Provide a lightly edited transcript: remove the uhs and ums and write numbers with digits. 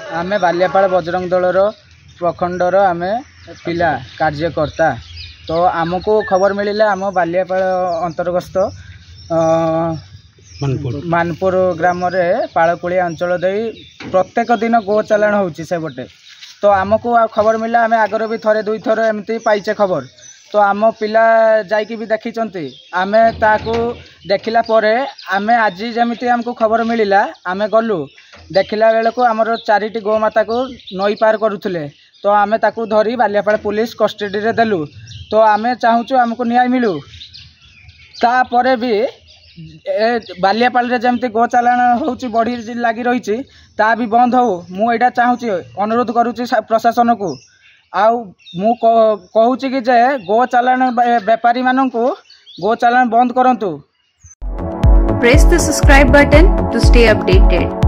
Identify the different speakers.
Speaker 1: आमे बालियापाल बजरंग दलर प्रखंडर आमे पिला कार्यकर्ता तो आमको खबर मिले आम बालियापाल अंतर्गत मानपुर ग्राम रे पालकुलिया अंचल दे प्रत्येक दिन गो चालाण होची से बटे तो आमको खबर मिला आम आगर भी थरे दुई थर एमती पाइचे खबर तो आम पिला जाइकी भी देखी आम ताकू देखला परे आम आज जमी आमको खबर मिलला आम गलु देखला बेल को आमर 4टी गोमाता को नई पार करुले तो आम ताकू धरी बालियापाल पुलिस कस्टडी रे देलु तो आम चाहूँ आमको न्याय मिलू तापर भी बालियापाल रे जमती गो चालाण होची बढ़ी लगी रही ता भी बंद हो मुझा चाहूँगी अनुरोध करुच्ची प्रशासन को आउ मु कहूँ कि जे गो चालाण बेपारी मानू गो चालाण बंद करंतु।
Speaker 2: Press the subscribe button to stay updated.